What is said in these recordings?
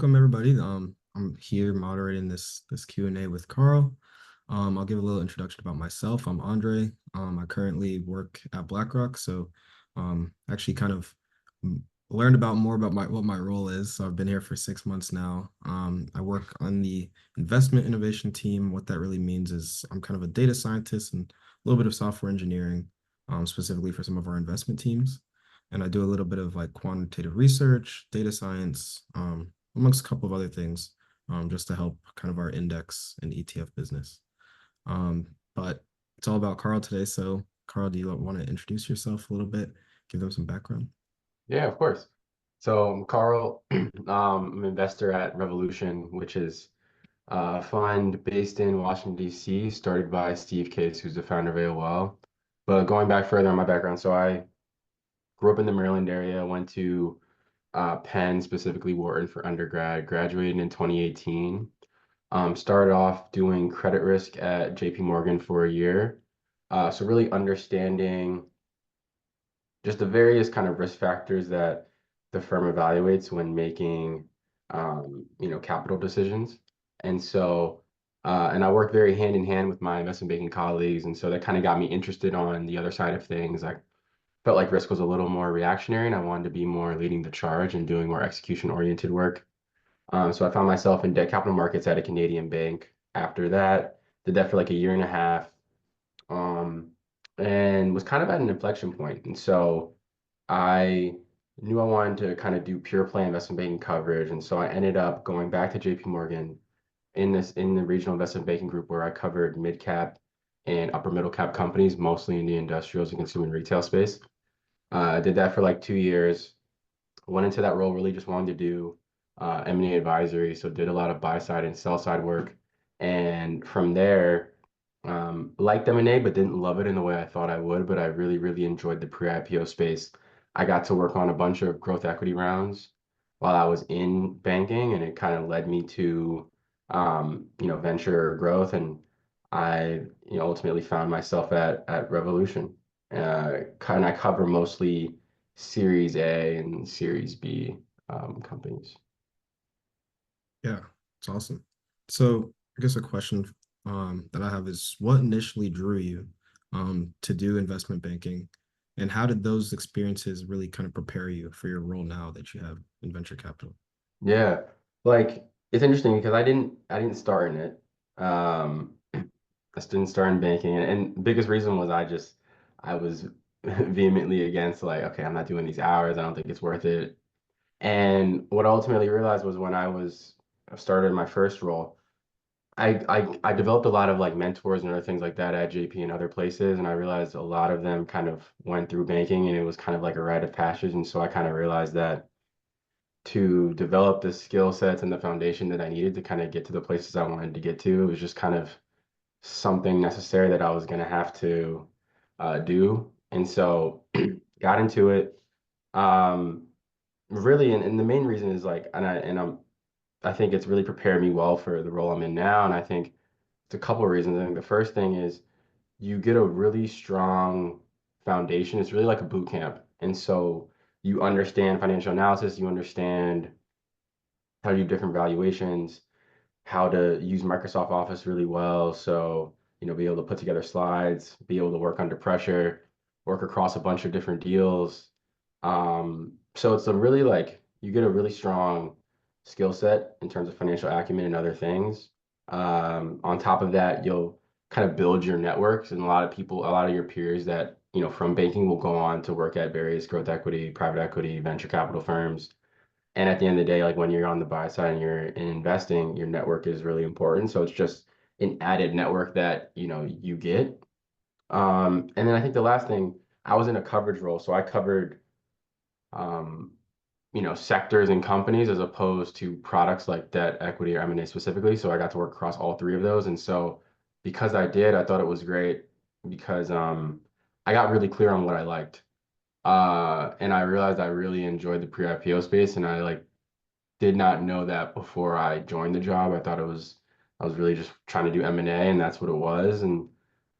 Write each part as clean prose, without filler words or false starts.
Welcome everybody. I'm here moderating this Q&A with Carl. I'll give a little introduction about myself. I'm Andre. I currently work at BlackRock, so actually kind of learned about more about what my role is. So I've been here for 6 months now. I work on the investment innovation team. What that really means is I'm kind of a data scientist and a little bit of software engineering, specifically for some of our investment teams. And I do a little bit of like quantitative research, data science, amongst a couple of other things, just to help kind of our index and ETF business. But it's all about Carl today. So, Carl, do you want to introduce yourself a little bit, give them some background? Yeah, of course. So I'm Carl. I'm an investor at Revolution, which is a fund based in Washington, D.C., started by Steve Case, who's the founder of AOL. But going back further on my background, so I grew up in the Maryland area, went to Penn, specifically Wharton for undergrad, graduated in 2018. Started off doing credit risk at JP Morgan for a year. So really understanding just the various kind of risk factors that the firm evaluates when making capital decisions. And so and I work very hand in hand with my investment banking colleagues, and so that kind of got me interested on the other side of things. I felt like risk was a little more reactionary, and I wanted to be more leading the charge and doing more execution oriented work. So I found myself in debt capital markets at a Canadian bank. After that, did that for like a year and a half, um, and was kind of at an inflection point. And so I knew I wanted to kind of do pure play investment banking coverage. And so I ended up going back to JP Morgan in the regional investment banking group where I covered mid cap and upper middle cap companies, mostly in the industrials and consumer and retail space. I did that for like 2 years. Went into that role really just wanting to do M&A advisory, so did a lot of buy side and sell side work. And from there, liked M&A, but didn't love it in the way I thought I would. But I really, really enjoyed the pre-IPO space. I got to work on a bunch of growth equity rounds while I was in banking, and it kind of led me to, venture growth. And I, ultimately found myself at Revolution. I cover mostly Series A and Series B companies. Yeah, it's awesome. So, I guess a question that I have is what initially drew you to do investment banking, and how did those experiences really kind of prepare you for your role now that you have in venture capital? Yeah, like it's interesting because I didn't start in it. I didn't start in banking, and the biggest reason was I was vehemently against, like, okay, I'm not doing these hours. I don't think it's worth it. And what I ultimately realized was when I started my first role, I developed a lot of like mentors and other things like that at JP and other places, and I realized a lot of them kind of went through banking, and it was kind of like a rite of passage. And so I kind of realized that to develop the skill sets and the foundation that I needed to kind of get to the places I wanted to get to, it was just kind of something necessary that I was going to have to do. And so got into it. Um, Really, and the main reason is like, I think it's really prepared me well for the role I'm in now. And I think it's a couple of reasons. I think the first thing is you get a really strong foundation. It's really like a boot camp. And so you understand financial analysis, you understand how to do different valuations, how to use Microsoft Office really well. So, be able to put together slides, be able to work under pressure, work across a bunch of different deals. So it's a really like you get a really strong skill set in terms of financial acumen and other things. On top of that, you'll kind of build your networks, and a lot of your peers that, from banking will go on to work at various growth equity, private equity, venture capital firms. And at the end of the day, like when you're on the buy side and you're in investing, your network is really important. So it's just an added network that, you get. And then I think the last thing, I was in a coverage role. So I covered, um, sectors and companies as opposed to products like debt, equity, or M&A specifically. So I got to work across all three of those. And so because I did, I thought it was great because I got really clear on what I liked. And I realized I really enjoyed the pre-IPO space, and I like did not know that before I joined the job. I was really just trying to do M&A, and that's what it was. And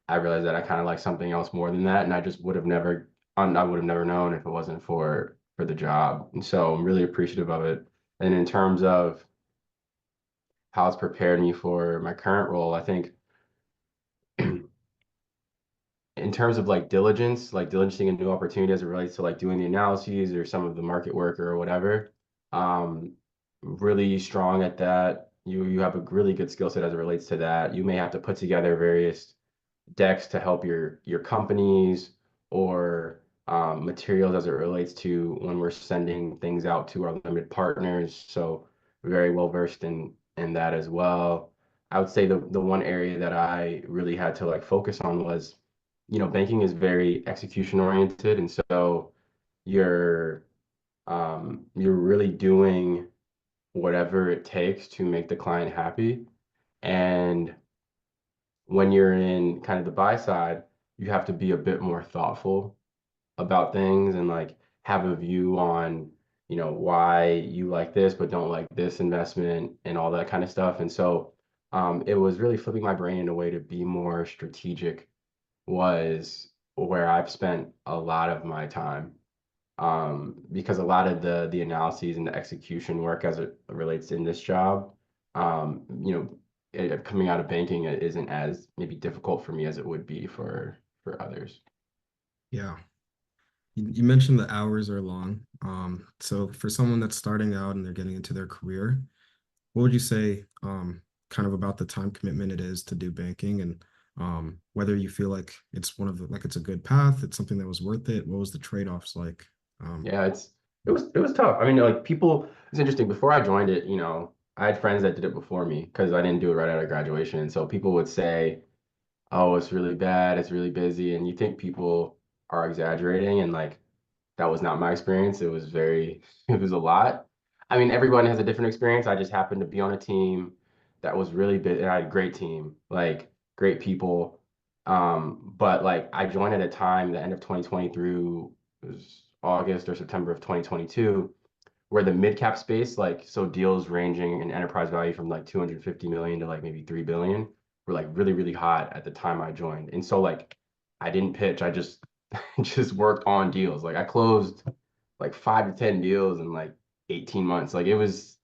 I realized that I kind of like something else more than that, and I just I would have never known if it wasn't for the job. And so I'm really appreciative of it. And in terms of how it's prepared me for my current role. I think in terms of like diligence, like diligencing a new opportunity as it relates to like doing the analyses or some of the market work or whatever, um, really strong at that. You have a really good skill set as it relates to that. You may have to put together various decks to help your companies or materials as it relates to when we're sending things out to our limited partners. So very well versed in that as well. I would say the one area that I really had to like focus on was, banking is very execution oriented, and so you're you're really doing whatever it takes to make the client happy. And when you're in kind of the buy side, you have to be a bit more thoughtful about things and like have a view on, why you like this but don't like this investment and all that kind of stuff. And so it was really flipping my brain in a way to be more strategic was where I've spent a lot of my time. Because a lot of the analyses and the execution work as it relates in this job, um, you know, coming out of banking it isn't as maybe difficult for me as it would be for others. Yeah. You mentioned the hours are long. So for someone that's starting out and they're getting into their career, what would you say kind of about the time commitment it is to do banking and whether you feel like it's one of the like it's a good path, it's something that was worth it? What was the trade-offs like? Um, Yeah, it was tough. I mean, like people, it's interesting. Before I joined it, I had friends that did it before me because I didn't do it right out of graduation. And so people would say, "Oh, it's really bad. It's really busy," and you think people are exaggerating, and like that was not my experience. It was very, it was a lot. I mean, everyone has a different experience. I just happened to be on a team that was really big, and I had a great team, like great people. But like I joined at a time, the end of 2020 through it was August or September of 2022, where the mid cap space, like so deals ranging in enterprise value from like 250 million to like maybe 3 billion were like really, really hot at the time I joined. And so like I didn't pitch, I just just worked on deals. Like I closed like 5 to 10 deals in like 18 months. Like it was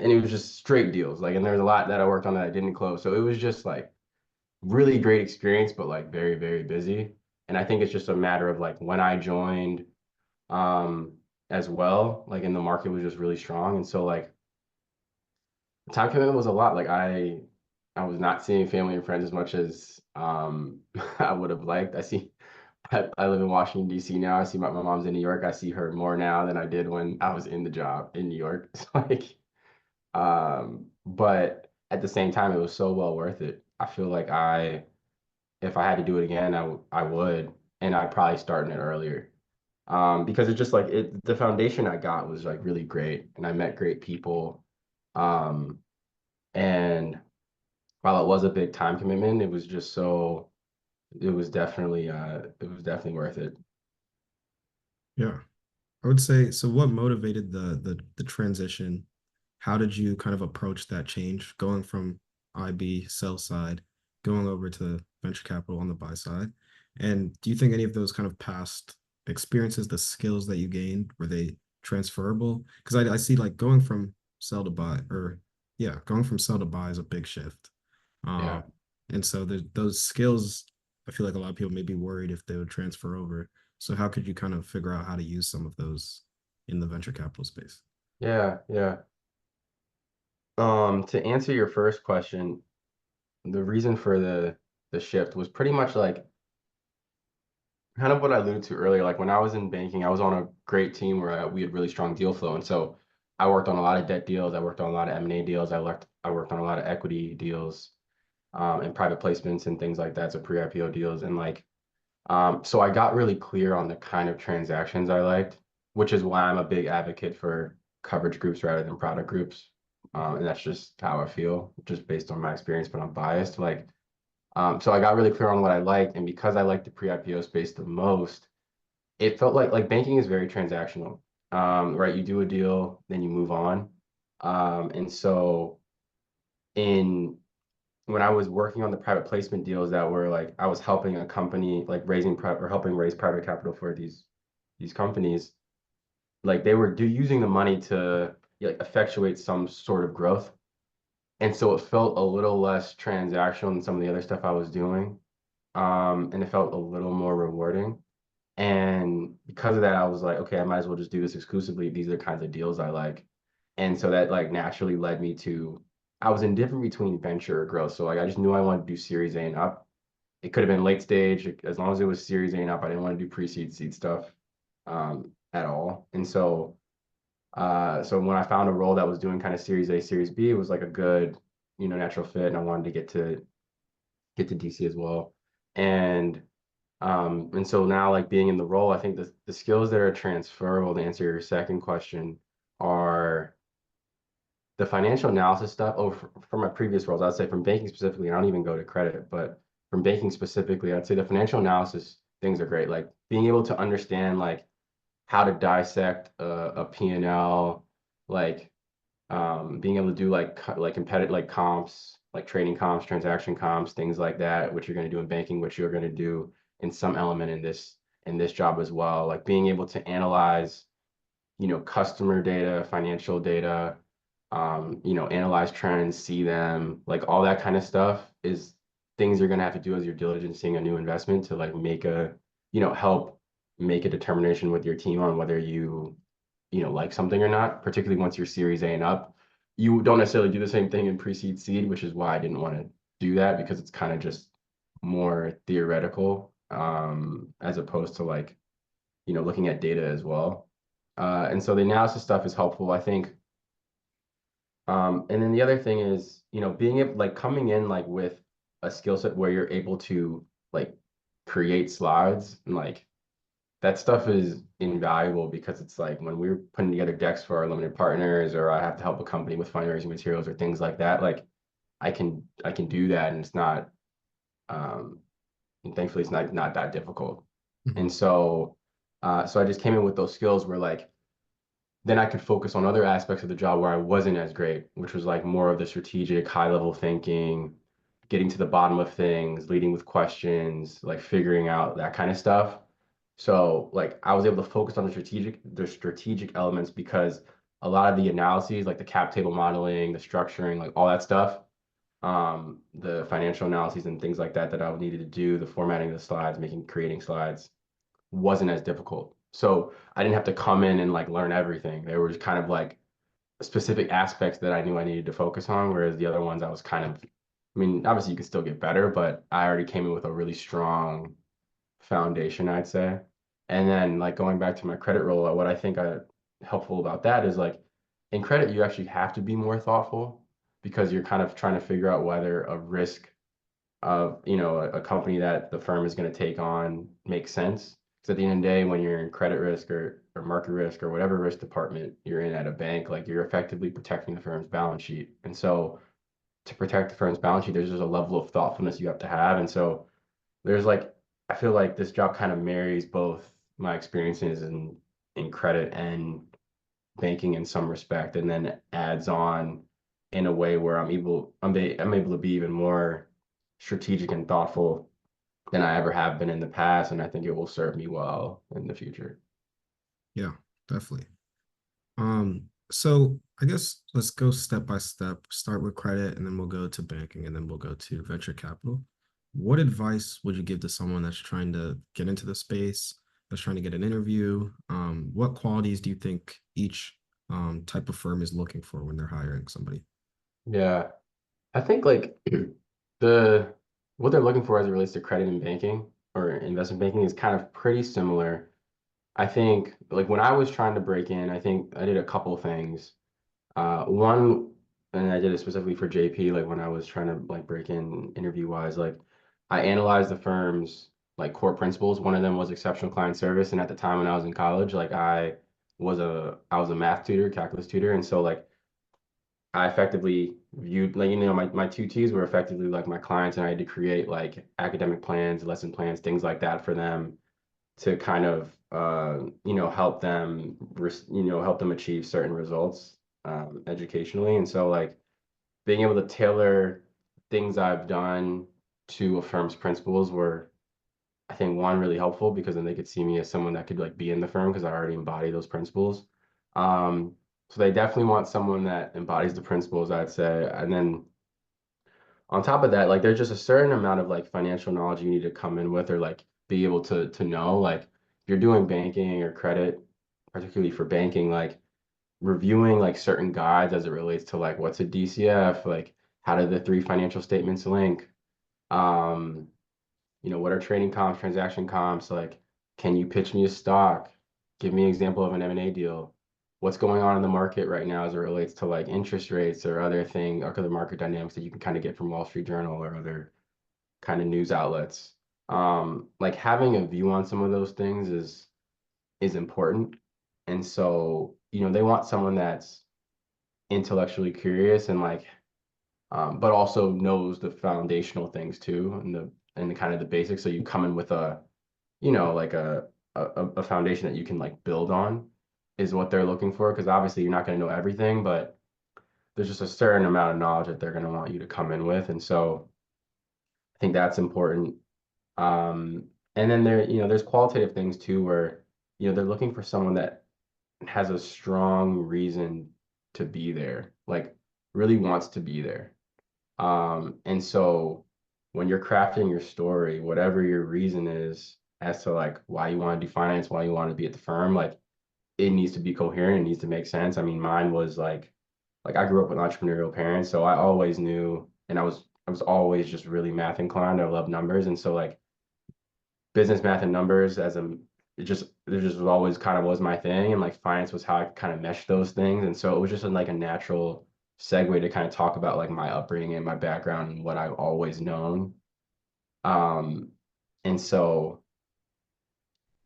just straight deals. Like, and there's a lot that I worked on that I didn't close. So it was just like really great experience, but like very, very busy. And I think it's just a matter of like when I joined, um, as well, like and the market was just really strong. And so like time commitment was a lot. Like I was not seeing family and friends as much as I would have liked. I live in Washington, D.C. now. I see my mom's in New York. I see her more now than I did when I was in the job in New York. It's like, but at the same time, it was so well worth it. I feel like if I had to do it again, I would, and I'd probably start it earlier. Because it's just like the foundation I got was like really great, and I met great people. Um, and while it was a big time commitment, it was definitely worth it. yeah. I would say, so what motivated the transition? How did you kind of approach that change going from IB sell side, going over to venture capital on the buy side? And do you think any of those kind of past experiences, the skills that you gained, were they transferable? Because I see like going from sell to buy or yeah, going from sell to buy is a big shift. Yeah. Um, and so those skills, I feel like a lot of people may be worried if they would transfer over. So how could you kind of figure out how to use some of those in the venture capital space? Yeah, yeah. To answer your first question, the reason for the shift was pretty much like kind of what I alluded to earlier. Like when I was in banking, I was on a great team where we had really strong deal flow, and so I worked on a lot of debt deals. I worked on a lot of M&A deals. I worked on a lot of equity deals, and private placements and things like that. So pre-IPO deals and like so I got really clear on the kind of transactions I liked, which is why I'm a big advocate for coverage groups rather than product groups. And that's just how I feel, just based on my experience, but I'm biased. Like, so I got really clear on what I liked, and because I liked the pre-IPO space the most, it felt like banking is very transactional. Right? You do a deal, then you move on. And so in when I was working on the private placement deals that were like I was helping a company like helping raise private capital for these companies, like they were using the money to like effectuate some sort of growth. And so it felt a little less transactional than some of the other stuff I was doing. And it felt a little more rewarding. And because of that, I was like, okay, I might as well just do this exclusively. These are the kinds of deals I like. And so that like naturally led me to, I was indifferent between venture or growth. So like I just knew I wanted to do Series A and up. It could have been late stage, as long as it was Series A and up. I didn't want to do pre-seed seed stuff at all. And so so when I found a role that was doing kind of Series A, Series B, it was like a good, natural fit, and I wanted to get to DC as well. And and so now like being in the role, I think the skills that are transferable to answer your second question are the financial analysis stuff. Oh, from my previous roles, I'd say from banking specifically, I don't even go to credit, but from banking specifically, I'd say the financial analysis things are great. Like being able to understand like how to dissect a P&L, like being able to do like competitive like comps, like trading comps, transaction comps, things like that, which you're going to do in banking, which you're going to do in some element in this job as well. Like being able to analyze, customer data, financial data, analyze trends, see them, like all that kind of stuff is things you're going to have to do as you're diligencing a new investment to like help make a determination with your team on whether like something or not, particularly once you're Series A and up. You don't necessarily do the same thing in pre-seed seed, which is why I didn't want to do that because it's kind of just more theoretical, as opposed to like, looking at data as well. And so the analysis stuff is helpful, I think. And then the other thing is, being able like coming in like with a skill set where you're able to like create slides and like that stuff is invaluable because it's like when we're putting together decks for our limited partners or I have to help a company with fundraising materials or things like that, like I can do that and it's not um and thankfully it's not that difficult. Mhm. And so I just came in with those skills where like then I could focus on other aspects of the job where I wasn't as great, which was like more of the strategic, high level thinking, getting to the bottom of things, leading with questions, like figuring out that kind of stuff. So like I was able to focus on the strategic elements because a lot of the analyses, like the cap table modeling, the structuring, like all that stuff, the financial analyses and things like that that I needed to do, the formatting of the slides, creating slides wasn't as difficult. So I didn't have to come in and like learn everything. There was kind of like specific aspects that I knew I needed to focus on, whereas the other ones I was kind of, I mean, obviously you can still get better, but I already came in with a really strong foundation, I'd say. And then like going back to my credit role, what I think helpful about that is like in credit, you actually have to be more thoughtful because you're kind of trying to figure out whether a risk of a company that the firm is going to take on makes sense. Because at the end of the day, when you're in credit risk or market risk or whatever risk department you're in at a bank, like you're effectively protecting the firm's balance sheet. And so to protect the firm's balance sheet, there's just a level of thoughtfulness you have to have. And so there's like I feel like this job kind of marries both my experiences in credit and banking in some respect, and then adds on in a way where I'm able to be even more strategic and thoughtful than I ever have been in the past, and I think it will serve me well in the future. Yeah, definitely. So I guess let's go step by step, start with credit, and then we'll go to banking, and then we'll go to venture capital. What advice would you give to someone that's trying to get into the space, that's trying to get an interview? What qualities do you think each type of firm is looking for when they're hiring somebody? Yeah, I think like the what they're looking for as it relates to credit and banking or investment banking is kind of pretty similar. I think like when I was trying to break in, I think I did a couple things. One, and I did it specifically for JP, like when I was trying to like break in interview wise, like I analyzed the firm's like core principles. One of them was exceptional client service. And at the time when I was in college, like I was a math tutor, calculus tutor. And so like I effectively viewed like, my two T's were effectively like my clients and I had to create like academic plans, lesson plans, things like that for them to kind of help them achieve certain results educationally. And so like being able to tailor things I've done to a firm's principles were I think one really helpful because then they could see me as someone that could like be in the firm because I already embody those principles. Um, So they definitely want someone that embodies the principles, I'd say. And then on top of that, like there's just a certain amount of like financial knowledge you need to come in with or like be able to know. Like if you're doing banking or credit, particularly for banking, like reviewing like certain guides as it relates to like what's a DCF, like how do the three financial statements link? Um, what are trading comps, transaction comps? Like, can you pitch me a stock? Give me an example of an M&A deal. What's going on in the market right now as it relates to like interest rates or other thing, or other market dynamics that you can kind of get from Wall Street Journal or other kind of news outlets. Like having a view on some of those things is important. And so, they want someone that's intellectually curious and like but also knows the foundational things too and the kind of the basics. So you come in with like a foundation that you can like build on is what they're looking for. Because obviously you're not going to know everything, but there's just a certain amount of knowledge that they're going to want you to come in with. And so I think that's important. Um, and then there's qualitative things too, where, they're looking for someone that has a strong reason to be there, like really wants to be there. And so when you're crafting your story, whatever your reason is as to like why you want to do finance, why you want to be at the firm, like it needs to be coherent, it needs to make sense. I mean, mine was like I grew up with entrepreneurial parents, so I always knew and I was always just really math inclined. I love numbers. And so like business math and numbers it just was always kind of was my thing. And like finance was how I kind of meshed those things. And so it was just like a natural segue to kind of talk about like my upbringing and my background and what I've always known. Um, and so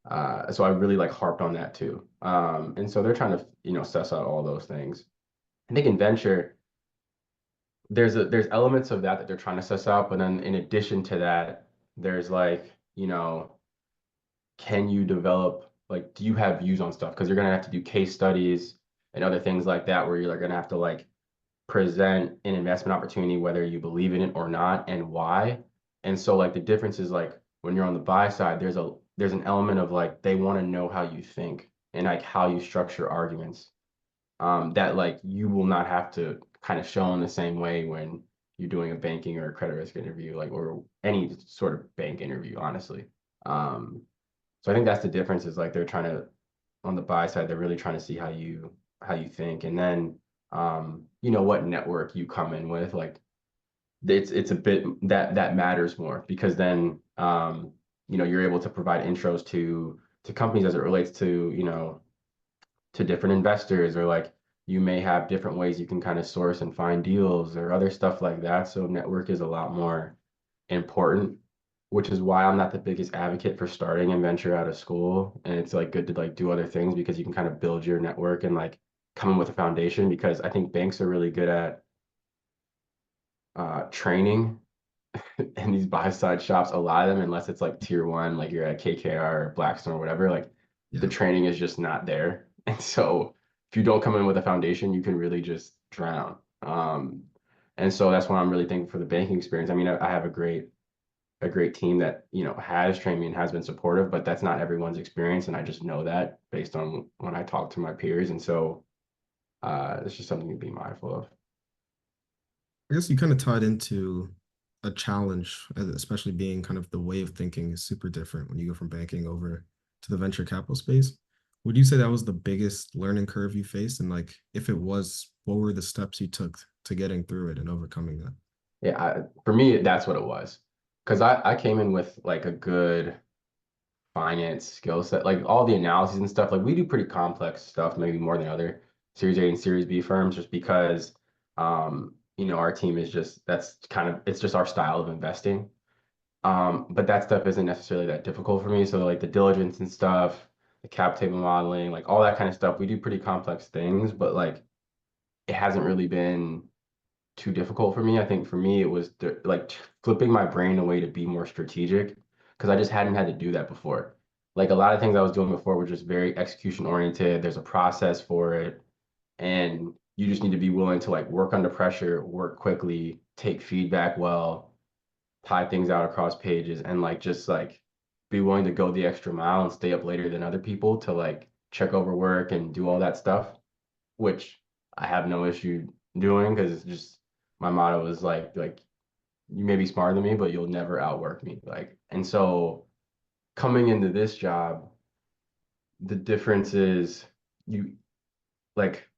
I really like harped on that too. And so they're trying to, suss out all those things. I think in venture, there's elements of that they're trying to suss out, but then in addition to that, there's like, can you develop, like, do you have views on stuff? Because you're gonna have to do case studies and other things like that where you're gonna have to like present an investment opportunity, whether you believe in it or not, and why. And so like the difference is like when you're on the buy side, there's an element of like they want to know how you think and like how you structure arguments. That like you will not have to kind of show in the same way when you're doing a banking or a credit risk interview, like or any sort of bank interview, honestly. Um, so I think that's the difference is like they're trying to on the buy side, they're really trying to see how you think. And then what network you come in with. Like it's a bit that matters more because then you're able to provide intros to companies as it relates to different investors or like you may have different ways you can kind of source and find deals or other stuff like that. So network is a lot more important, which is why I'm not the biggest advocate for starting and venture out of school. And it's like good to like do other things because you can kind of build your network and like come in with a foundation because I think banks are really good at training in these buy side shops. A lot of them, unless it's like tier one, like you're at KKR or Blackstone or whatever, like the Yeah. training is just not there. And so if you don't come in with a foundation, you can really just drown. And so that's why I'm really thankful for the banking experience. I mean, I have a great team that has trained me and has been supportive, but that's not everyone's experience, and I just know that based on when I talk to my peers, and so it's just something to be mindful of. I guess you kind of tied into a challenge, especially being kind of the way of thinking is super different when you go from banking over to the venture capital space. Would you say that was the biggest learning curve you faced? And like, if it was, what were the steps you took to getting through it and overcoming that? Yeah, for me, that's what it was, because I came in with like a good finance skill set, like all the analyses and stuff. Like we do pretty complex stuff, maybe more than other Series A and Series B firms, just because our team is just that's kind of it's just our style of investing. But that stuff isn't necessarily that difficult for me. So like the diligence and stuff, the cap table modeling, like all that kind of stuff, we do pretty complex things, but like it hasn't really been too difficult for me. I think for me it was like flipping my brain away to be more strategic because I just hadn't had to do that before. Like a lot of things I was doing before were just very execution oriented. There's a process for it, and you just need to be willing to like work under pressure, work quickly, take feedback well, type things out across pages, and like just like be willing to go the extra mile and stay up later than other people to like check over work and do all that stuff. which I have no issue doing because it's just my motto is like you may be smarter than me, but you'll never outwork me. Like, and so coming into this job, the difference is you like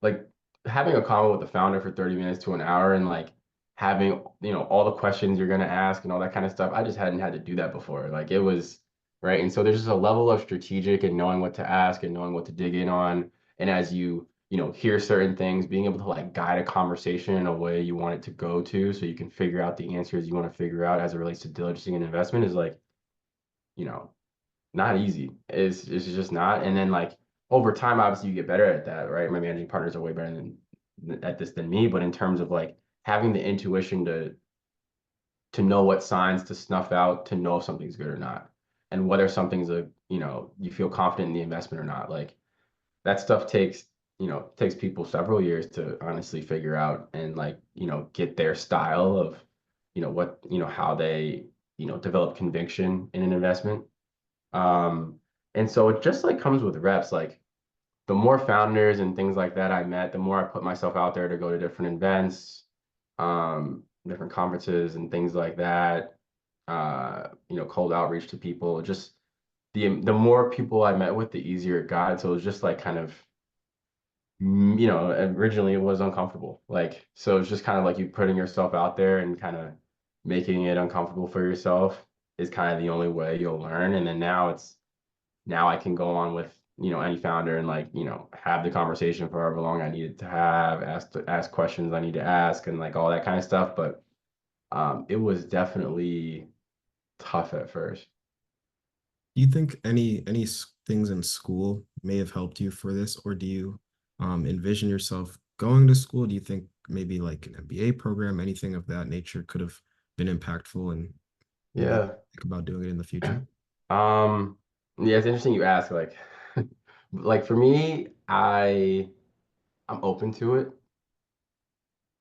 like having a call with the founder for 30 minutes to an hour and like having, all the questions you're gonna ask and all that kind of stuff. I just hadn't had to do that before. Like it was right. And so there's just a level of strategic and knowing what to ask and knowing what to dig in on. And as hear certain things, being able to like guide a conversation in a way you want it to go to so you can figure out the answers you want to figure out as it relates to diligencing an investment is like, you know, not easy. It's just not. And then like over time, obviously you get better at that, right? My managing partners are way better at this than me. But in terms of like having the intuition to know what signs to snuff out to know if something's good or not, and whether something's you feel confident in the investment or not. Like that stuff takes people several years to honestly figure out and like, get their style of, how they, develop conviction in an investment. Um, and so it just like comes with reps. Like the more founders and things like that I met, the more I put myself out there to go to different events, different conferences and things like that. Cold outreach to people. Just the more people I met with, the easier it got. So it was just like kind of, originally it was uncomfortable. Like so it's just kind of like you putting yourself out there and kind of making it uncomfortable for yourself is kind of the only way you'll learn. And then now I can go on with, any founder and like, have the conversation for however long I needed to have, ask questions I need to ask and like all that kind of stuff. But it was definitely tough at first. Do you think things in school may have helped you for this, or do you envision yourself going to school? Do you think maybe like an MBA program, anything of that nature could have been impactful and maybe Yeah. think about doing it in the future? Um, yeah, it's interesting you ask. Like, like for me, I'm open to it.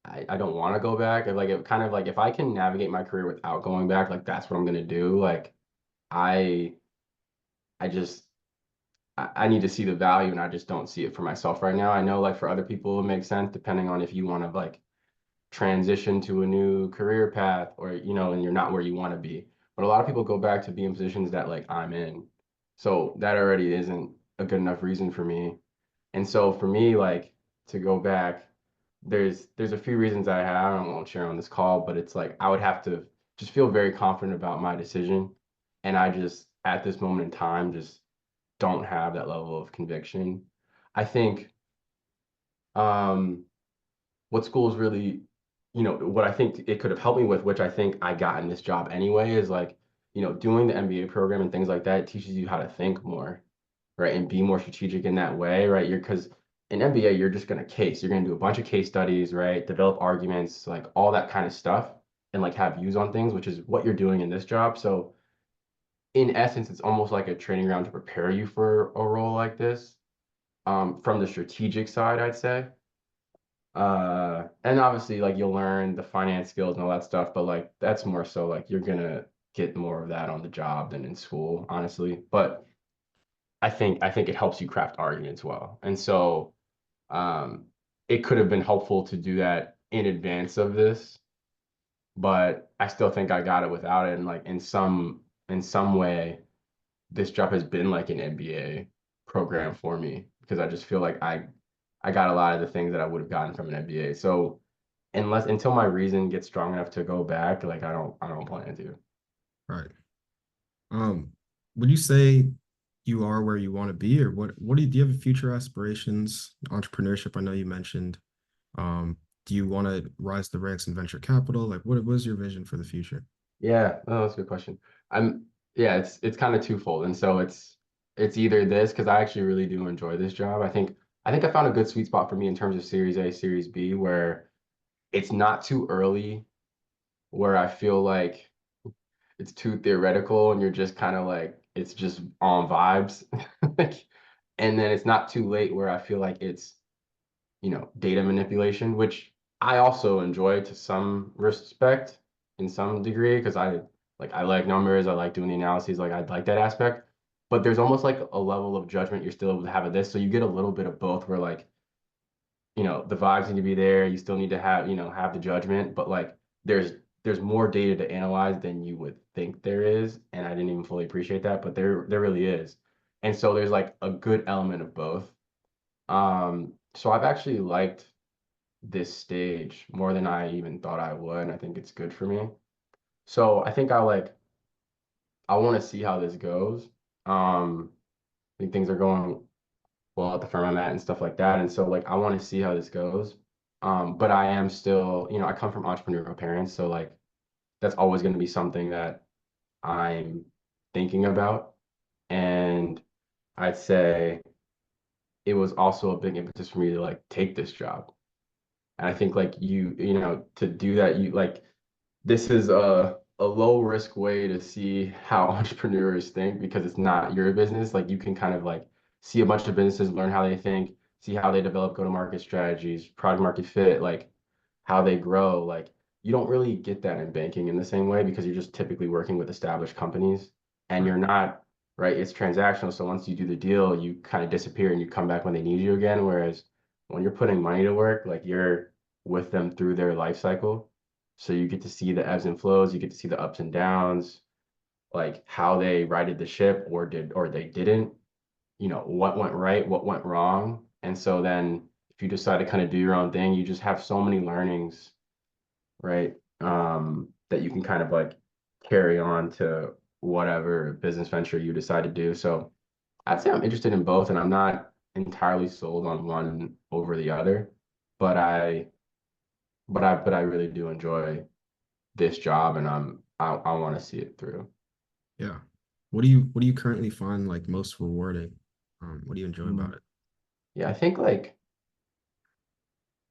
I don't want to go back. Like it kind of like if I can navigate my career without going back, like that's what I'm gonna do. Like I I just I need to see the value and I just don't see it for myself right now. I know like for other people it makes sense depending on if you want to like transition to a new career path or and you're not where you want to be. But a lot of people go back to be in positions that like I'm in. So that already isn't a good enough reason for me. And so for me, like to go back, there's a few reasons I have, I won't share on this call, but it's like I would have to just feel very confident about my decision. And I just at this moment in time just don't have that level of conviction. I think um what schools really, what I think it could have helped me with, which I think I got in this job anyway, is like, doing the MBA program and things like that, it teaches you how to think more, right? And be more strategic in that way, right? Because in MBA, you're just gonna case. You're gonna do a bunch of case studies, right? Develop arguments, like all that kind of stuff, and like have views on things, which is what you're doing in this job. So in essence, it's almost like a training ground to prepare you for a role like this. From the strategic side, I'd say. And obviously like you'll learn the finance skills and all that stuff, but like that's more so like you're gonna get more of that on the job than in school, honestly. But I think it helps you craft arguments well. And so um it could have been helpful to do that in advance of this, but I still think I got it without it. And like in some way, this job has been like an MBA program for me because I just feel like I got a lot of the things that I would have gotten from an MBA. So until my reason gets strong enough to go back, like I don't plan to. Right. Um, would you say you are where you want to be, or do you have future aspirations? Entrepreneurship, I know you mentioned. Do you want to rise the ranks in venture capital? Like what was your vision for the future? Yeah, oh, that's a good question. I'm yeah, it's kind of twofold. And so it's either this because I actually really do enjoy this job. I think I found a good sweet spot for me in terms of Series A, Series B, where it's not too early, where I feel like it's too theoretical and you're just kind of like it's just on vibes. Like, and then it's not too late where I feel like it's data manipulation, which I also enjoy to some respect in some degree because I like numbers, I like doing the analyses, like I like that aspect. But there's almost like a level of judgment you're still able to have of this. So you get a little bit of both where like the vibes need to be there. You still need to have the judgment, but like there's there's more data to analyze than you would think there is, and I didn't even fully appreciate that, but there really is. And so there's like a good element of both. So I've actually liked this stage more than I even thought I would, and I think it's good for me. So I think I want to see how this goes. I think things are going well at the firm I'm at and stuff like that. And so like I want to see how this goes. But I am still, I come from entrepreneurial parents, so like that's always going to be something that I'm thinking about. And I'd say it was also a big impetus for me to like take this job. And I think like to do that, you like this is a low risk way to see how entrepreneurs think because it's not your business. Like you can kind of like see a bunch of businesses, learn how they think, see how they develop go-to-market strategies, product market fit, like how they grow. Like you don't really get that in banking in the same way because you're just typically working with established companies and Right. you're not, right? It's transactional. So once you do the deal, you kind of disappear and you come back when they need you again. Whereas when you're putting money to work, like you're with them through their life cycle. So you get to see the ebbs and flows, you get to see the ups and downs, like how they righted the ship or they didn't, what went right, what went wrong. And so then if you decide to kind of do your own thing, you just have so many learnings, right? That you can kind of like carry on to whatever business venture you decide to do. So I'd say I'm interested in both and I'm not entirely sold on one over the other, but I really do enjoy this job and I want to see it through. Yeah. What do you currently find like most rewarding? What do you enjoy Mm. about it? Yeah, I think like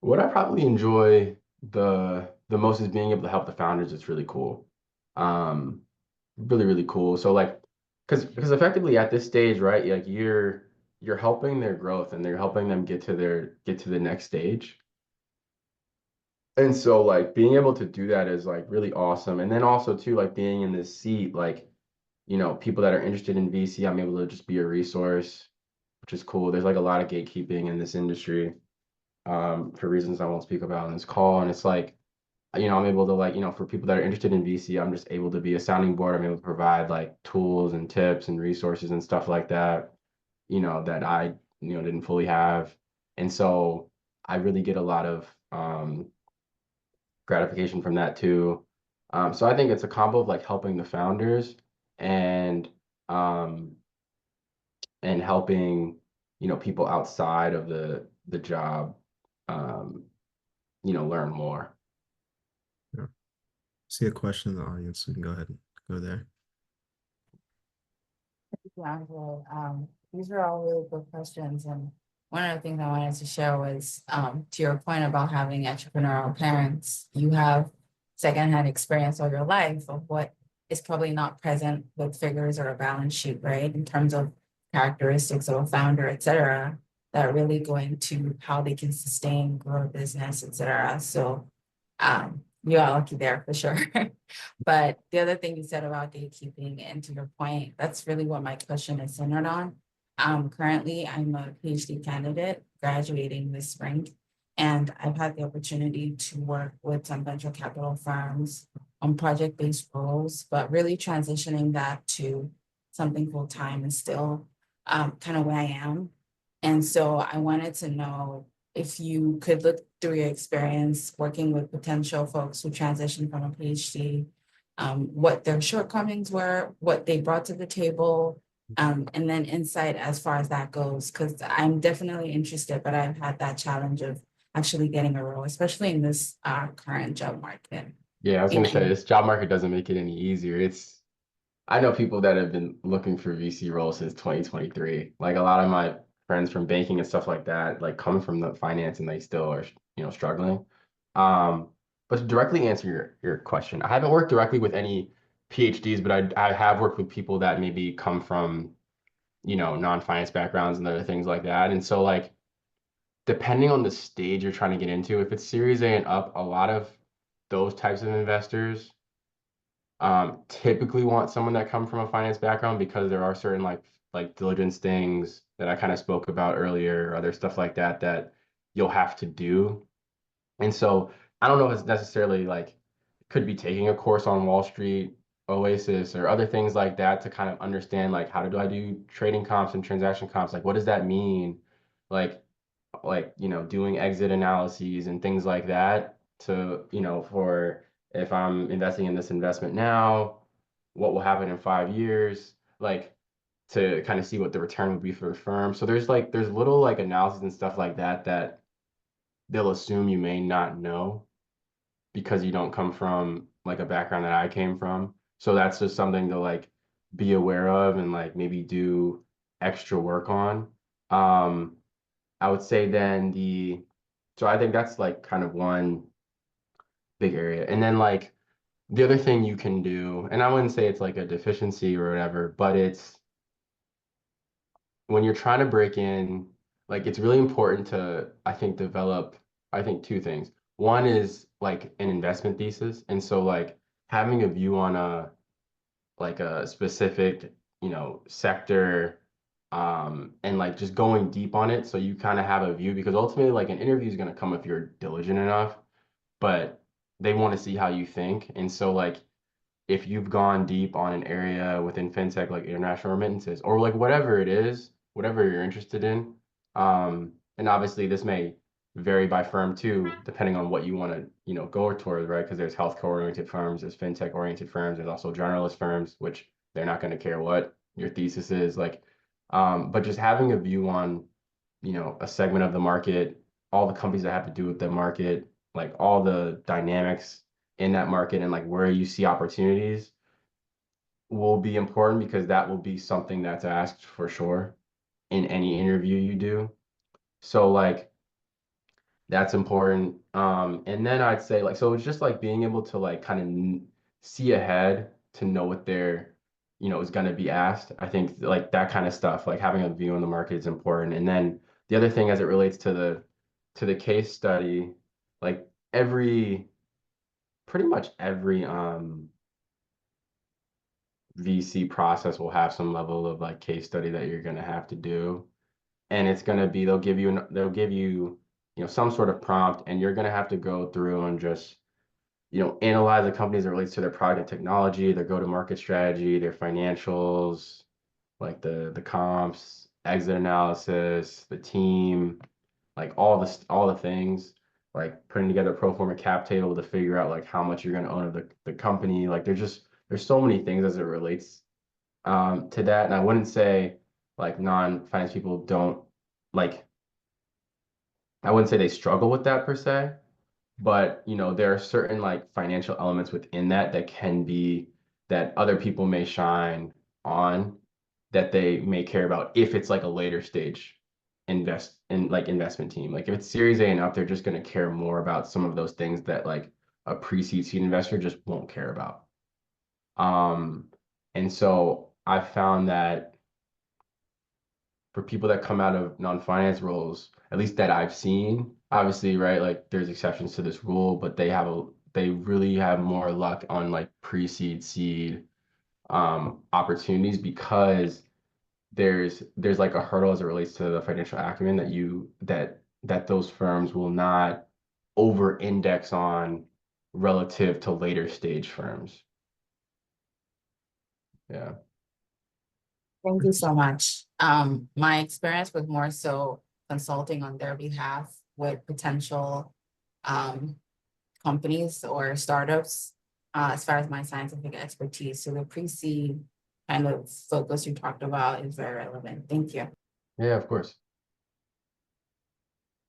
what I probably enjoy the most is being able to help the founders. It's really cool. Um, really, really cool. So like because effectively at this stage, right, like you're helping their growth and they're helping them get to the next stage. And so like being able to do that is like really awesome. And then also too, like being in this seat, like people that are interested in VC, I'm able to just be a resource, which is cool. There's like a lot of gatekeeping in this industry, for reasons I won't speak about in this call. And it's like, I'm able to like, for people that are interested in VC, I'm just able to be a sounding board. I'm able to provide like tools and tips and resources and stuff like that, that I, didn't fully have. And so I really get a lot of gratification from that too. So I think it's a combo of like helping the founders and um, and helping people outside of the job um, learn more. Yeah. See a question in the audience. We can go ahead and go there. Yeah, well, these are all really good questions. And one of the things I wanted to share was to your point about having entrepreneurial parents, you have secondhand experience all your life of what is probably not present with figures or a balance sheet, right? In terms of characteristics of a founder, et cetera, that are really go into how they can sustain, grow a business, et cetera. So you are lucky there for sure. But the other thing you said about gatekeeping, and to your point, that's really what my question is centered on. Currently, I'm a PhD candidate graduating this spring, and I've had the opportunity to work with some venture capital firms on project-based roles, but really transitioning that to something full-time is still kind of where I am. And so I wanted to know if you could look through your experience working with potential folks who transitioned from a PhD, what their shortcomings were, what they brought to the table, and then insight as far as that goes, because I'm definitely interested, but I've had that challenge of actually getting a role, especially in this current job market. Yeah, I was gonna say And this job market doesn't make it any easier. I know people that have been looking for VC roles since 2023. Like a lot of my friends from banking and stuff like that, like come from the finance and they still are, struggling. Um, but to directly answer your question, I haven't worked directly with any PhDs, but I have worked with people that maybe come from, non-finance backgrounds and other things like that. And so like depending on the stage you're trying to get into, if it's Series A and up, a lot of those types of investors typically want someone that come from a finance background because there are certain like diligence things that I kind of spoke about earlier, other stuff like that that you'll have to do. And so I don't know if it's necessarily like could be taking a course on Wall Street, Oasis, or other things like that to kind of understand like how do I do trading comps and transaction comps? Like what does that mean? Like doing exit analyses and things like that to, for if I'm investing in this investment now, what will happen in 5 years? Like to kind of see what the return would be for the firm. So there's little like analysis and stuff like that that they'll assume you may not know because you don't come from like a background that I came from. So that's just something to like be aware of and like maybe do extra work on. Um, I would say then so I think that's like kind of one big area. And then like the other thing you can do, and I wouldn't say it's like a deficiency or whatever, but it's when you're trying to break in, like it's really important to, I think, develop, I think two things. One is like an investment thesis. And so like having a view on a specific, sector, and like just going deep on it so you kind of have a view because ultimately like an interview is going to come if you're diligent enough, but they want to see how you think. And so like if you've gone deep on an area within fintech like international remittances or like whatever it is, whatever you're interested in. And obviously this may vary by firm too, depending on what you want to, go towards, right? Because there's healthcare oriented firms, there's fintech oriented firms, there's also generalist firms, which they're not going to care what your thesis is like. But just having a view on, a segment of the market, all the companies that have to do with the market, like all the dynamics in that market and like where you see opportunities will be important because that will be something that's asked for sure in any interview you do. So like that's important. And then I'd say like so it's just like being able to like kind of see ahead to know what they're is going to be asked. I think like that kind of stuff, like having a view on the market is important. And then the other thing as it relates to the case study, like every pretty much every VC process will have some level of like case study that you're going to have to do. And it's going to be they'll give you some sort of prompt and you're going to have to go through and just analyze the companies that relates to their product and technology, their go-to-market strategy, their financials, like the comps, exit analysis, the team, like all the things, like putting together a pro forma cap table to figure out like how much you're going to own of the company. Like there's so many things as it relates to that. And I wouldn't say like non-finance people don't like, I wouldn't say they struggle with that per se, but there are certain like financial elements within that that can be that other people may shine on that they may care about if it's like a later stage investment team. Like if it's Series A and up, they're just going to care more about some of those things that like a pre-seed seed investor just won't care about. Um, and so I found that for people that come out of non-finance roles, at least that I've seen, obviously, right? Like there's exceptions to this rule, but they really have more luck on like pre-seed seed opportunities because there's like a hurdle as it relates to the financial acumen that those firms will not over index on relative to later stage firms. Yeah. Thank you so much. My experience was more so consulting on their behalf with potential companies or startups as far as my scientific expertise. So the pre-seed kind of focus you talked about is very relevant. Thank you. Yeah, of course.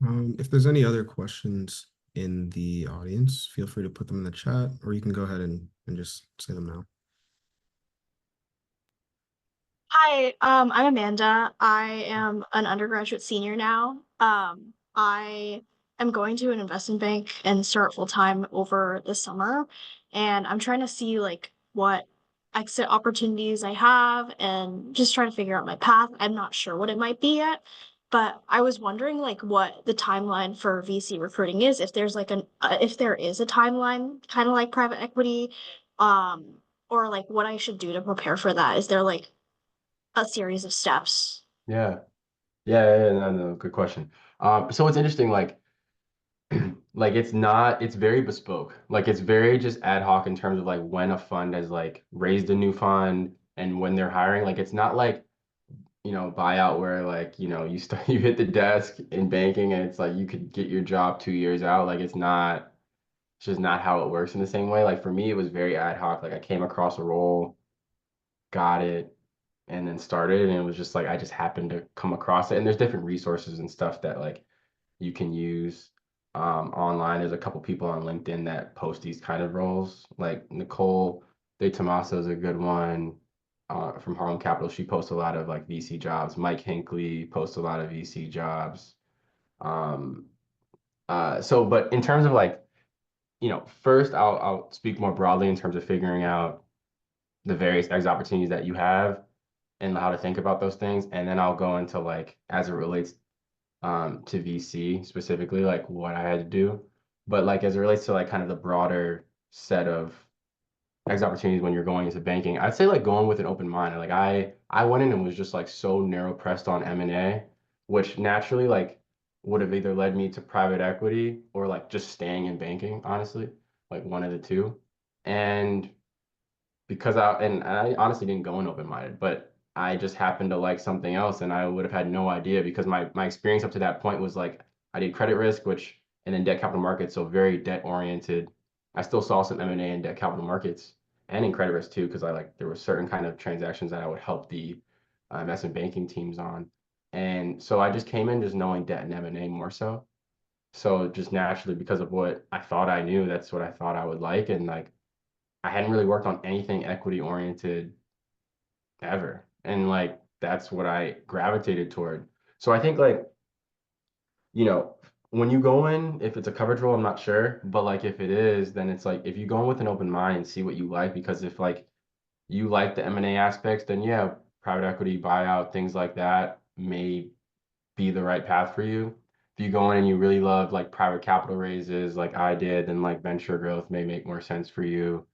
If there's any other questions in the audience, feel free to put them in the chat, or you can go ahead and just say them now. Hi, I'm Amanda. I am an undergraduate senior now. I am going to an investment bank and start full time over the summer, and I'm trying to see like what exit opportunities I have and just trying to figure out my path. I'm not sure what it might be yet, but I was wondering like what the timeline for VC recruiting is, if there's like if there is a timeline, kind of like private equity, um, or like what I should do to prepare for that. Is there like a series of steps? Yeah. Yeah, no, no, good question. So it's interesting, like it's very bespoke. Like it's very just ad hoc in terms of like when a fund has like raised a new fund and when they're hiring. Like it's not like, buyout where like, you start you hit the desk in banking and it's like you could get your job 2 years out. Like it's just not how it works in the same way. Like for me, it was very ad hoc. Like I came across a role, got it, and then started, and it was just like I just happened to come across it. And there's different resources and stuff that like you can use online. There's a couple people on LinkedIn that post these kind of roles. Like Nicole De Tomaso is a good one from Harlem Capital. She posts a lot of like VC jobs. Mike Hinckley posts a lot of VC jobs. Um, but in terms of like, first I'll speak more broadly in terms of figuring out the various exit opportunities that you have and how to think about those things, and then I'll go into like as it relates to VC specifically, like what I had to do. But like as it relates to like kind of the broader set of exit opportunities when you're going into banking, I'd say like going with an open mind. Like I went in and was just like so narrow pressed on M&A, which naturally like would have either led me to private equity or like just staying in banking, honestly, like one of the two. And because I honestly didn't go in open-minded, but I just happened to like something else and I would have had no idea because my experience up to that point was like I did credit risk, which and then debt capital markets, so very debt oriented. I still saw some M&A in debt capital markets and in credit risk too, because I like there were certain kind of transactions that I would help the investment banking teams on. And so I just came in just knowing debt and M&A more so. So just naturally because of what I thought I knew, that's what I thought I would like. And like I hadn't really worked on anything equity oriented ever. And like that's what I gravitated toward. So I think like, you know, when you go in, if it's a coverage role, I'm not sure, but like if it is, then it's like if you go in with an open mind and see what you like, because if like you like the M&A aspects, then yeah, private equity, buyout, things like that may be the right path for you. If you go in and you really love like private capital raises like I did, then like venture growth may make more sense for you.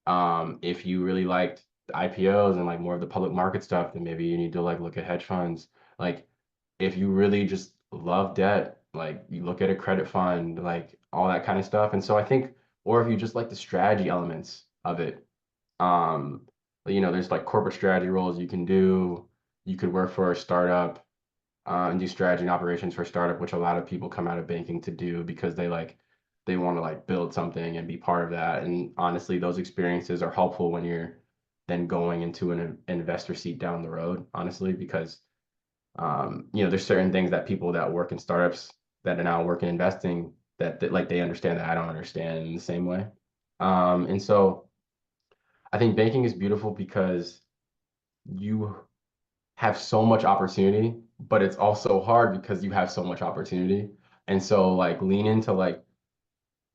If you really liked the IPOs and like more of the public market stuff, then maybe you need to like look at hedge funds. Like if you really just love debt, like you look at a credit fund, like all that kind of stuff. And so I think, or if you just like the strategy elements of it, um, there's like corporate strategy roles you can do. You could work for a startup and do strategy and operations for a startup, which a lot of people come out of banking to do because they want to like build something and be part of that. And honestly, those experiences are helpful when you're then going into an investor seat down the road, honestly, because there's certain things that people that work in startups that are now working investing that like they understand that I don't understand in the same way. And so I think banking is beautiful because you have so much opportunity, but it's also hard because you have so much opportunity. And so like lean into like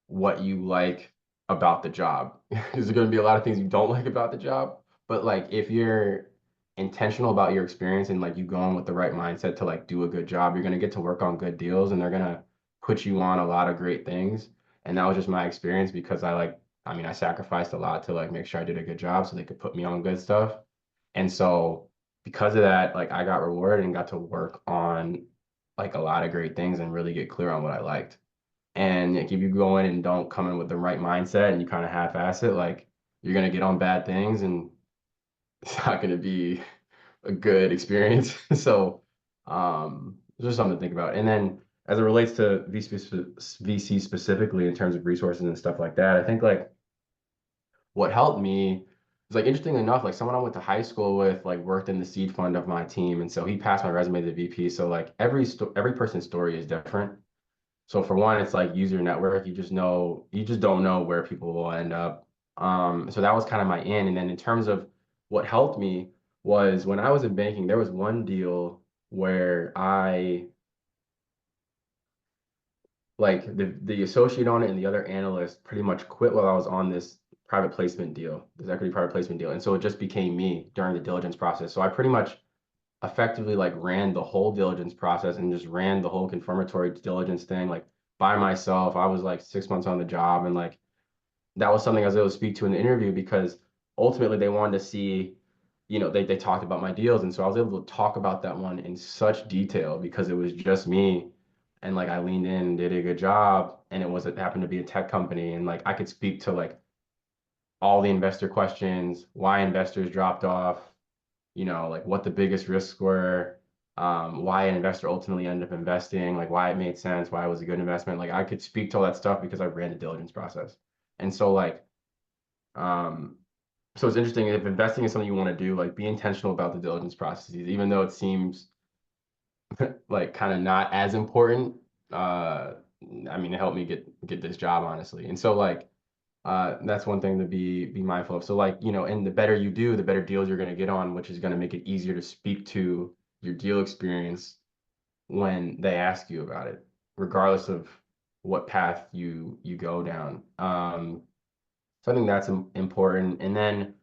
what you like about the job. There's going to be a lot of things you don't like about the job, but like if you're intentional about your experience and like you go in with the right mindset to like do a good job, you're going to get to work on good deals and they're going to put you on a lot of great things. And that was just my experience because I sacrificed a lot to like make sure I did a good job so they could put me on good stuff. And so because of that, like I got rewarded and got to work on like a lot of great things and really get clear on what I liked. And like if you go in and don't come in with the right mindset and you kind of half-ass it, like you're gonna get on bad things and it's not gonna be a good experience. So it's just something to think about. And then as it relates to VC specifically in terms of resources and stuff like that, I think like what helped me is like interestingly enough, like someone I went to high school with like worked in the seed fund of my team. And so he passed my resume to the VP. So like every person's story is different. So for one, it's like user network. You just don't know where people will end up. So that was kind of my in. And then in terms of what helped me was when I was in banking, there was one deal where I like the associate on it and the other analyst pretty much quit while I was on this private placement deal, this equity private placement deal. And so it just became me during the diligence process. So I pretty much effectively like ran the whole diligence process and just ran the whole confirmatory diligence thing like by myself. I was like 6 months on the job and like that was something I was able to speak to in the interview because ultimately they wanted to see, they talked about my deals. And so I was able to talk about that one in such detail because it was just me. and like I leaned in and did a good job, and it happened to be a tech company, and like I could speak to like all the investor questions, why investors dropped off, like what the biggest risks were, why an investor ultimately ended up investing, like why it made sense, why it was a good investment. Like I could speak to all that stuff because I ran the diligence process. And so like, um, so it's interesting if investing is something you want to do, like be intentional about the diligence processes, even though it seems like kind of not as important. Uh, I mean, it helped me get this job, honestly. And so like, that's one thing to be mindful of. So like, and the better you do, the better deals you're going to get on, which is going to make it easier to speak to your deal experience when they ask you about it, regardless of what path you go down. So I think that's important. And then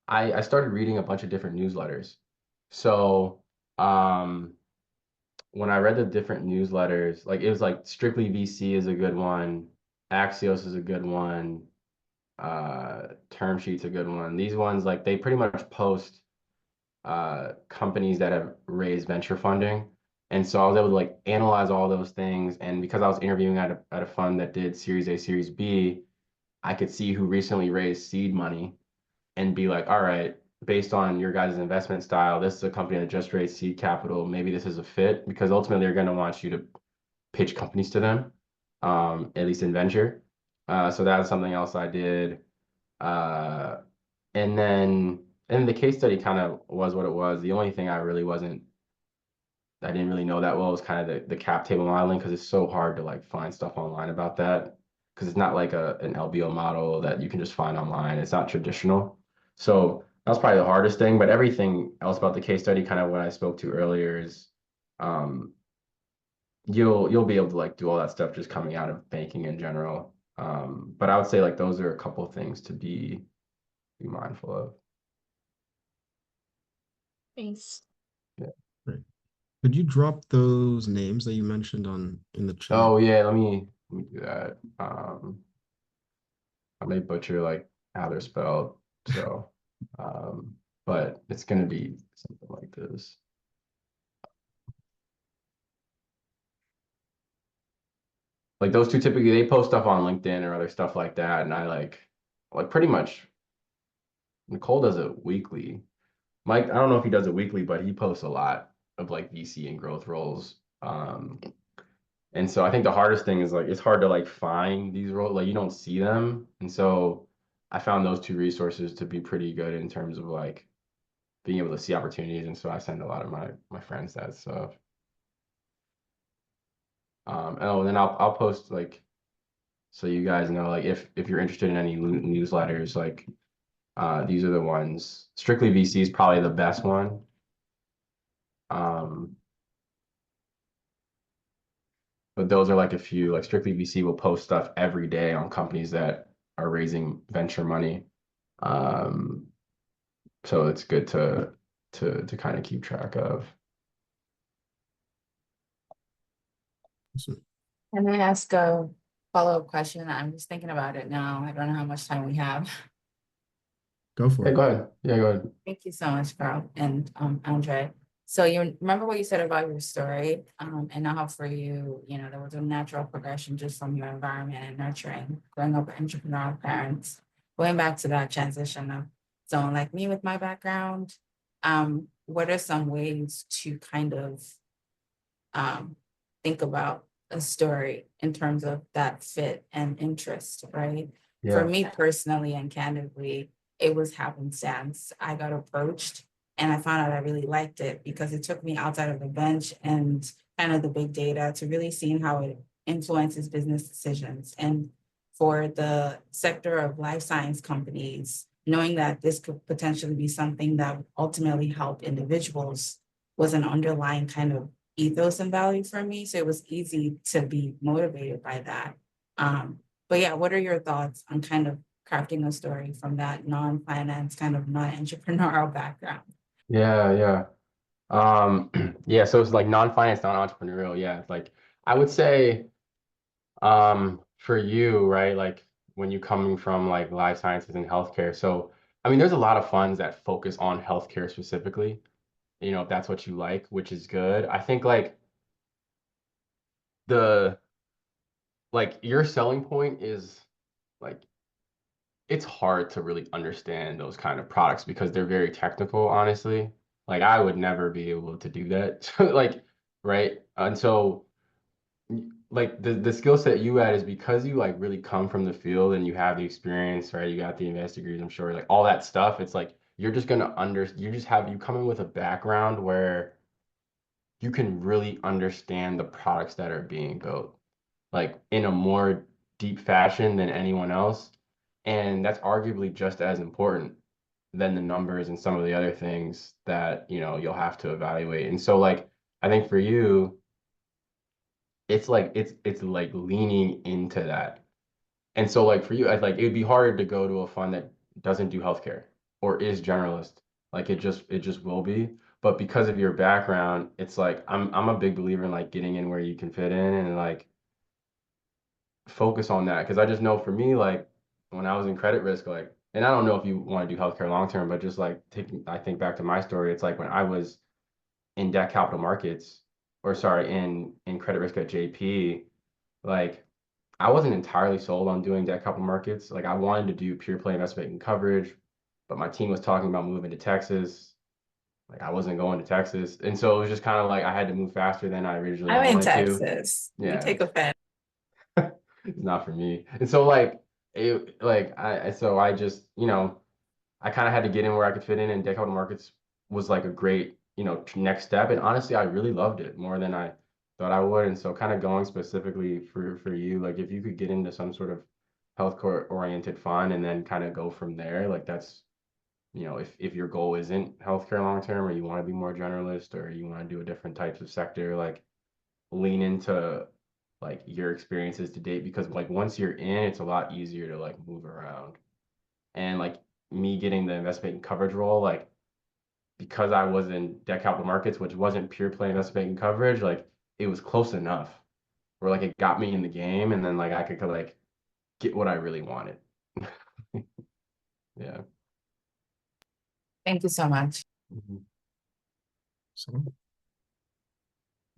I started reading a bunch of different newsletters. So when I read the different newsletters, like it was like Strictly VC is a good one, Axios is a good one, Term Sheet's a good one. These ones, like they pretty much post companies that have raised venture funding. And so I was able to like analyze all those things. And because I was interviewing at a fund that did Series A, Series B, I could see who recently raised seed money and be like, all right, based on your guys' investment style, this is a company that just raised seed capital. Maybe this is a fit because ultimately they're going to want you to pitch companies to them, at least in venture. So that's something else I did. Uh, and then the case study kind of was what it was. The only thing I didn't really know that well was kind of the cap table modeling because it's so hard to like find stuff online about that because it's not like an LBO model that you can just find online. It's not traditional. So that was probably the hardest thing, but everything else about the case study, kind of what I spoke to earlier is um, you'll be able to like do all that stuff just coming out of banking in general. But I would say like those are a couple of things to be mindful of. Thanks. Yeah. Right. Could you drop those names that you mentioned in the chat? Oh yeah, let me do that. I may butcher like how they're spelled, so but it's gonna be something like this. Like those two typically they post stuff on LinkedIn or other stuff like that, and I like pretty much Nicole does it weekly. Mike, I don't know if he does it weekly, but he posts a lot of like VC and growth roles. And so I think the hardest thing is like it's hard to like find these roles, like you don't see them. And so I found those two resources to be pretty good in terms of like being able to see opportunities. And so I send a lot of my friends that stuff. And then I'll post like so you guys know like if you're interested in any newsletters, like these are the ones. Strictly VC is probably the best one. Um, but those are like a few, like Strictly VC will post stuff every day on companies that are raising venture money. Um, so it's good to kind of keep track of. So Can I ask a follow-up question? I'm just thinking about it now. I don't know how much time we have. go for Hey, it. go ahead. Yeah, go ahead. Thank you so much, Carl and Andre. So you remember what you said about your story, and how for you, there was a natural progression just from your environment and nurturing, growing up with entrepreneurial parents. Going back to that transition of someone like me with my background, what are some ways to kind of think about a story in terms of that fit and interest, right? For Yeah. me personally and candidly, it was happenstance. I got approached and I found out I really liked it because it took me outside of the bench and kind of the big data to really seeing how it influences business decisions. And for the sector of life science companies, knowing that this could potentially be something that would ultimately help individuals was an underlying kind of ethos and value for me. So it was easy to be motivated by that. But yeah, what are your thoughts on kind of crafting a story from that non-finance, kind of non-entrepreneurial background? Yeah, yeah. Yeah, so it's like non-finance, non-entrepreneurial. Yeah, like I would say for you, right, like when you coming from like life sciences and healthcare. So I mean, there's a lot of funds that focus on healthcare specifically, if that's what you like, which is good. I think like the like your selling point is like it's hard to really understand those kind of products because they're very technical, honestly. Like I would never be able to do that. Like, right? And so like the skill set you had is because you like really come from the field and you have the experience, right? You got the invest degrees, I'm sure, like all that stuff. It's like you're just gonna you just have you come in with a background where you can really understand the products that are being built, like in a more deep fashion than anyone else. And that's arguably just as important than the numbers and some of the other things that, you'll have to evaluate. And so like I think for you, it's like leaning into that. And so like for you, like it would be harder to go to a fund that doesn't do healthcare or is generalist. Like it just will be. But because of your background, it's like I'm a big believer in like getting in where you can fit in and like focus on that. Because I just know for me, like when I was in credit risk, like, and I don't know if you want to do healthcare long term, but just like I think back to my story, it's like when I was in debt capital markets, or sorry, in credit risk at JP, like I wasn't entirely sold on doing debt capital markets. Like I wanted to do pure play investment banking coverage, but my team was talking about moving to Texas. Like I wasn't going to Texas. And so it was just kind of like I had to move faster than I originally I'm in wanted to. Texas. You Yeah, take offense. it's not for me. And so like so I just, I kind of had to get in where I could fit in, and debt capital markets was like a great, next step. And honestly, I really loved it more than I thought I would. And so kind of going specifically for you, like if you could get into some sort of healthcare oriented fund and then kind of go from there, like that's, if your goal isn't healthcare long term, or you want to be more generalist, or you want to do a different types of sector, like lean into like your experiences to date, because like once you're in, it's a lot easier to like move around. And like me getting the investment coverage role, like because I was in debt capital markets, which wasn't pure play investment banking coverage, like it was close enough where like it got me in the game, and then like I could like get what I really wanted. Yeah. Thank you so much. Mhm. So,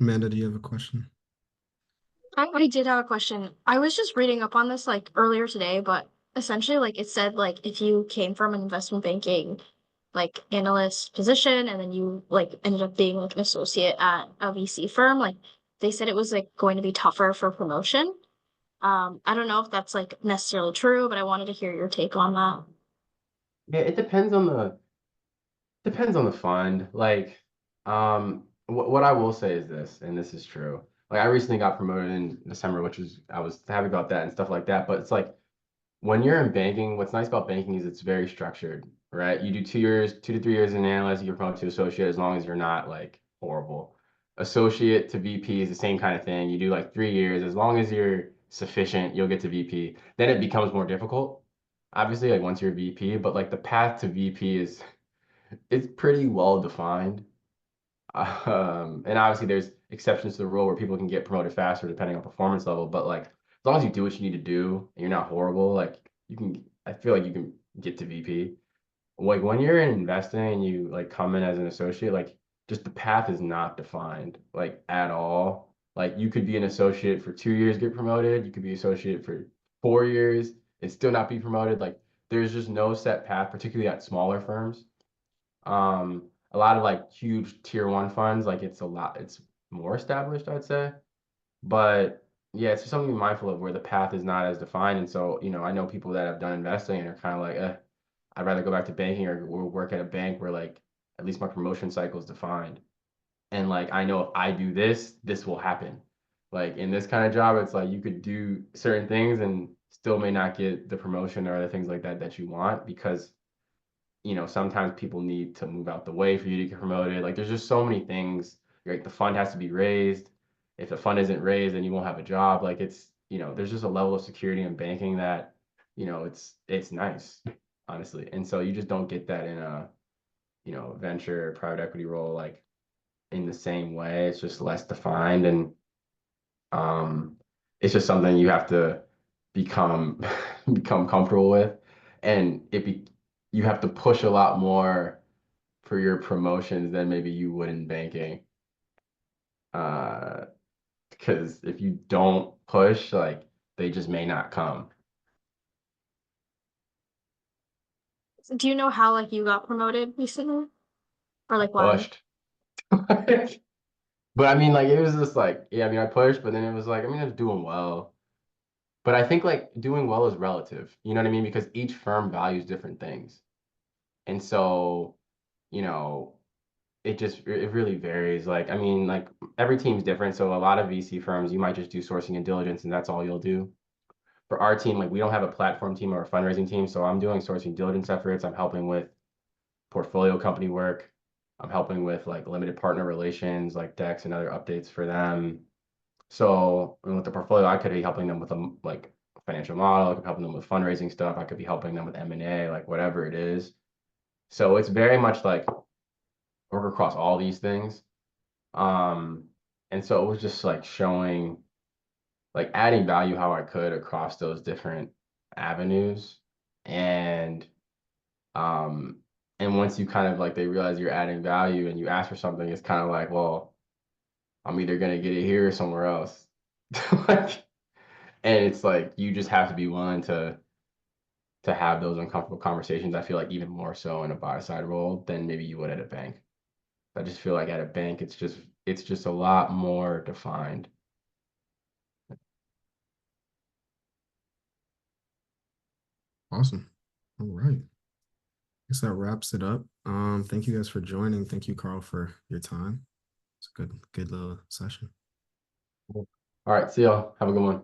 Amanda, do you have a question? I did have a question. I was just reading up on this like earlier today, but essentially like it said like if you came from an investment banking like analyst position and then you like ended up being like an associate at a VC firm, like they said it was like going to be tougher for promotion. I don't know if that's like necessarily true, but I wanted to hear your take on that. Yeah, it depends on the fund. Like, what I will say is this, and this is true. Like, I recently got promoted in December, I was happy about that and stuff like that. But it's like when you're in banking, what's nice about banking is it's very structured, right? You do 2 years, 2 to 3 years as an analyst, you get promoted to associate as long as you're not like horrible. Associate to VP is the same kind of thing. You do like 3 years, as long as you're sufficient, you'll get to VP. Then it becomes more difficult, obviously, like once you're VP, but like the path to VP is it's pretty well defined. And obviously there's exceptions to the rule where people can get promoted faster depending on performance level. But like as long as you do what you need to do and you're not horrible, like you can I feel like you can get to VP. Like when you're investing and you like come in as an associate, like just the path is not defined like at all. Like you could be an associate for 2 years, get promoted. You could be associate for 4 years and still not be promoted. Like there's just no set path, particularly at smaller firms. A lot of like huge tier one funds, like it's more established, I'd say. But yeah, it's just something to be mindful of where the path is not as defined. And so, I know people that have done investing and are kind of like, I'd rather go back to banking or work at a bank where like at least my promotion cycle is defined. And like I know if I do this, this will happen. Like in this kind of job, it's like you could do certain things and still may not get the promotion or other things like that that you want because sometimes people need to move out the way for you to get promoted. Like there's just so many things. Like the fund has to be raised. If the fund isn't raised, then you won't have a job. Like there's just a level of security in banking that, it's nice, honestly. And so you just don't get that in a, venture private equity role like in the same way. It's just less defined and um it's just something you have to become become comfortable with. And you have to push a lot more for your promotions than maybe you would in banking. To because if you don't push, like they just may not come. Do you know how like you got promoted recently? Or like why? Pushed. But I mean, like it was just like, yeah, I mean, I pushed, but then it was like, I mean, I was doing well. But I think like doing well is relative. You know what I mean? Because each firm values different things. And so, you know, it really varies. Like, I mean, like every team's different. So a lot of VC firms, you might just do sourcing and diligence and that's all you'll do. For our team, like we don't have a platform team or a fundraising team. So I'm doing sourcing diligence efforts. I'm helping with portfolio company work. I'm helping with like limited partner relations, like decks and other updates for them. So with the portfolio, I could be helping them with a like financial model. I could be helping them with fundraising stuff. I could be helping them with M&A, like whatever it is. So it's very much like work across all these things. Um, and so it was just like showing, like adding value how I could across those different avenues. And um, and once you kind of like they realize you're adding value and you ask for something, it's kind of like, well, I'm either gonna get it here or somewhere else. Like, and it's like you just have to be willing to have those uncomfortable conversations. I feel like even more so in a buy side role than maybe you would at a bank. I just feel like at a bank, it's just a lot more defined. Awesome. All right. Guess that wraps it up. Thank you guys for joining. Thank you, Carl, for your time. It's a good little session. All right, see y'all. Have a good one.